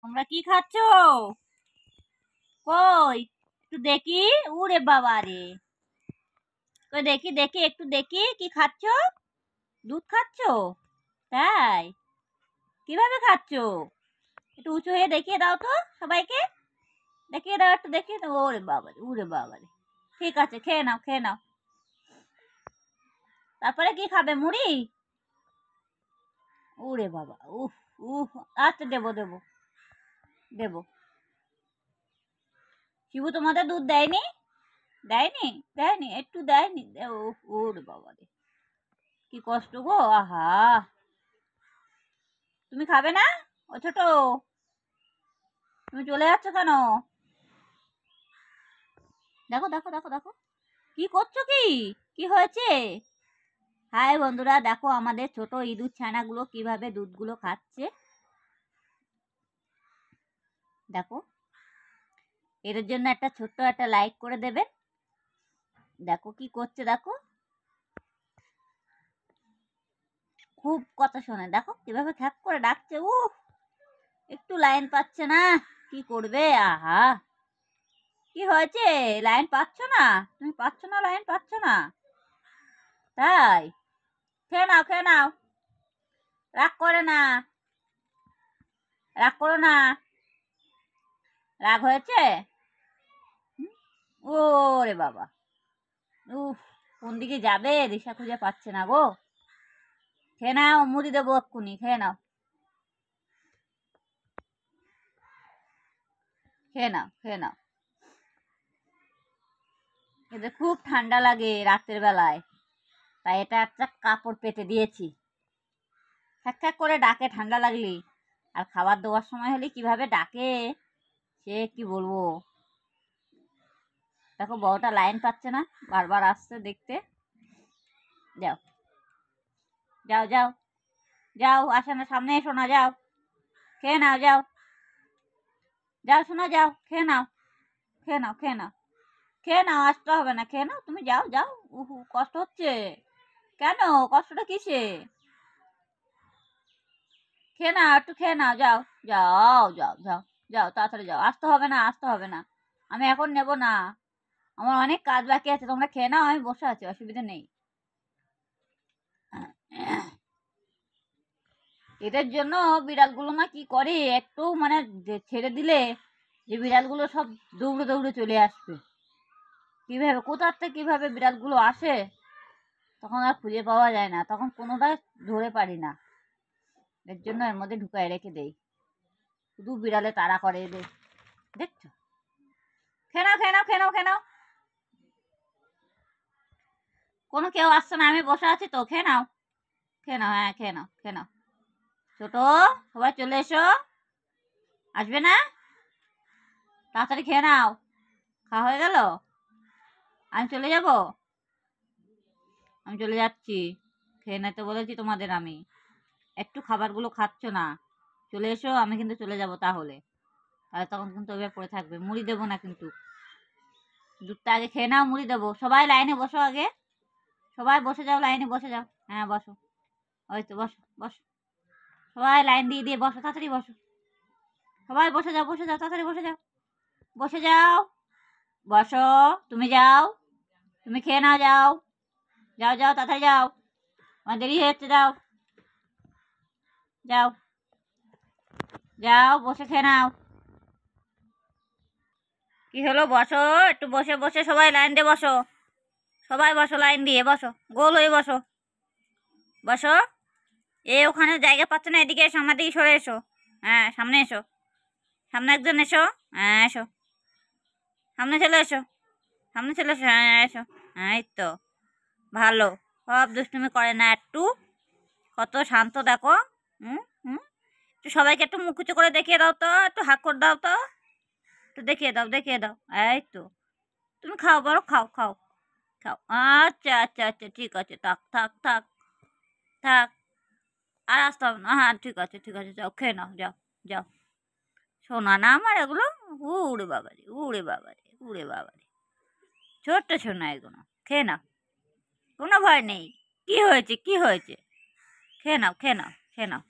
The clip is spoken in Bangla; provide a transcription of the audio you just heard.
তোমরা কি খাচ্ছ? কই একটু দেখি। উরে বাবা রে, কই দেখি দেখি একটু দেখি কি খাচ্ছ? দুধ খাচ্ছ? তাই? কিভাবে খাচ্ছ? একটু উঁচু হয়ে দেখিয়ে দাও তো সবাইকে। দেখিয়ে দাও, একটু দেখিয়ে দাও। ওরে বাবা রে, উরে বাবা রে। ঠিক আছে, খেয়ে নাও খেয়ে নাও। তারপরে কি খাবে? মুড়ি? উরে বাবা, উফ উফ। আচ্ছা, দেবো দেবো দেবো। শিবু তোমাদের দুধ দেয়নি? দেয়নি দেয়নি একটু দেয়নি? ওরে বাবা রে, কি কষ্ট গো। আহা, তুমি খাবে না? ও ছোট, তুমি চলে যাচ্ছ কেন? দেখো দেখো দেখো দেখো, কি করছো? কি কি হয়েছে? হাই বন্ধুরা, দেখো আমাদের ছোট ইঁদুর ছানাগুলো কিভাবে দুধগুলো খাচ্ছে। দেখো, এর জন্য একটা ছোট্ট একটা লাইক করে দেবেন। দেখো কি করছে, দেখো খুব কথা শোনে। দেখো কিভাবে খ্যাক করে ডাকছে। একটু লাইন পাচ্ছে না, কি করবে? আহা, কি হয়েছে? লাইন পাচ্ছ না? তুমি পাচ্ছ না, লাইন পাচ্ছ না? তাই? খেয়ে নাও খেয়ে নাও, রাগ করে না, রাগ করো না। রাগ হয়েছে? ওরে বাবা, উফ, কোন দিকে যাবে দিশা খুঁজে পাচ্ছে না গো। খেয়ে নাও, মুড়ি দেবো এক্ষুনি, খেয়ে নাও খেয়ে নাও খেয়ে নাও। এদের খুব ঠান্ডা লাগে রাতের বেলায়, তাই এটা একটা কাপড় পেতে দিয়েছি। খ্যাক খ্যাক করে ডাকে ঠান্ডা লাগলে। আর খাবার দেওয়ার সময় হলে কিভাবে ডাকে, সে কি বলবো। দেখো বড়টা লাইন পাচ্ছে না, বারবার আসছে দেখতে। যাও যাও যাও যাও, আসে না, সামনে এসো না, যাও খেয়ে নাও, যাও যাও শোনা, যাও খেয়ে নাও খেয়ে নাও খেয়ে নাও খেয়ে নাও। আসতে হবে না, খেয়ে নাও, তুমি যাও যাও। উহু, কষ্ট হচ্ছে কেন? কষ্টটা কিসে? খেয়ে নাও, একটু খেয়ে নাও, যাও যাও যাও যাও যাও, তাড়াতাড়ি যাও। আসতে হবে না, আসতে হবে না, আমি এখন নেব না, আমার অনেক কাজ বাকি আছে। তোমরা খেয়ে নাও, আমি বসে আছি, অসুবিধা নেই। এদের জন্য বিড়ালগুলো না কি করে, একটু মানে ছেড়ে দিলে যে বিড়ালগুলো সব দৌড়ে দৌড়ে চলে আসবে। কিভাবে কোথার থেকে কিভাবে বিড়ালগুলো আসে, তখন আর খুঁজে পাওয়া যায় না, তখন কোনোটাই ধরে পারি না। এর জন্য এর মধ্যে ঢুকায় রেখে দেই, শুধু বিড়ালে তাড়া করে এদের। দেখছো? খেয়ে নাও খেয়ে নাও খেয়ে নাও খেয়ে নাও। কোনো কেউ আসছে না, আমি বসে আছি তো, খেয়ে নাও খেয়ে নাও। হ্যাঁ খেয়ে নাও খেয়ে নাও। ছোট, সবাই চলে এসো। আসবে না? তাড়াতাড়ি খেয়ে নাও। খাওয়া হয়ে গেল? আমি চলে যাব, আমি চলে যাচ্ছি। খেয়ে নিতে বলেছি তোমাদের আমি। একটু খাবারগুলো খাচ্ছ না, চলে এসো, আমি কিন্তু চলে যাব। তাহলে তাহলে তখন কিন্তু ওইভাবে পড়ে থাকবে। মুড়ি দেবো না কিন্তু, দুধটা আগে খেয়ে নাও, মুড়ি দেবো। সবাই লাইনে বসো আগে, সবাই বসে যাও, লাইনে বসে যাও। হ্যাঁ বসো, ওই তো বসো বসো, সবাই লাইন দিয়ে দিয়ে বসো, তাড়াতাড়ি বসো। সবাই বসে যাও বসে যাও, তাড়াতাড়ি বসে যাও বসে যাও। বসো, তুমি যাও, তুমি খেয়ে নাও, যাও যাও যাও, তাড়াতাড়ি যাও, আমার দেরি হয়ে যাচ্ছে, যাও যাও যাও, বসে খেয়ে নাও। কি হলো? বসো, একটু বসে বসে সবাই লাইন দিয়ে বসো, সবাই বসো, লাইন দিয়ে বসো, গোল হয়ে বসো বসো। ওখানে জায়গা পাচ্ছ না, এদিকে এসো, আমার দিকে সরে এসো। হ্যাঁ সামনে এসো, সামনে একজন এসো। হ্যাঁ এসো, সামনে চলে এসো, সামনে চলে এসো। হ্যাঁ এসো, হ্যাঁ এই তো ভালো। সব দুষ্টুমি করে না একটু, কত শান্ত দেখো। হুম হুম, একটু সবাইকে একটু মুখ উঁচু করে দেখিয়ে দাও তো, একটু হাক করে দাও তো, একটু দেখিয়ে দাও দেখিয়ে দাও। এই তো, তুমি খাও, বড় খাও খাও খাও। আচ্ছা আচ্ছা আচ্ছা, ঠিক আছে, থাক থাক থাক থাক, আর আসতে হবে না। হ্যাঁ ঠিক আছে ঠিক আছে, যাও খেয়ে নাও, যাও যাও। শোনা না আমার এগুলো। উড়ে বাবারে উড়ে বাবারে উড়ে বাবারে, ছোট্ট শোনা এগুলো। খেয়ে নাও, কোনো ভয় নেই। কি হয়েছে কি হয়েছে? খেয়ে নাও খেয়ে নাও খেয়ে নাও।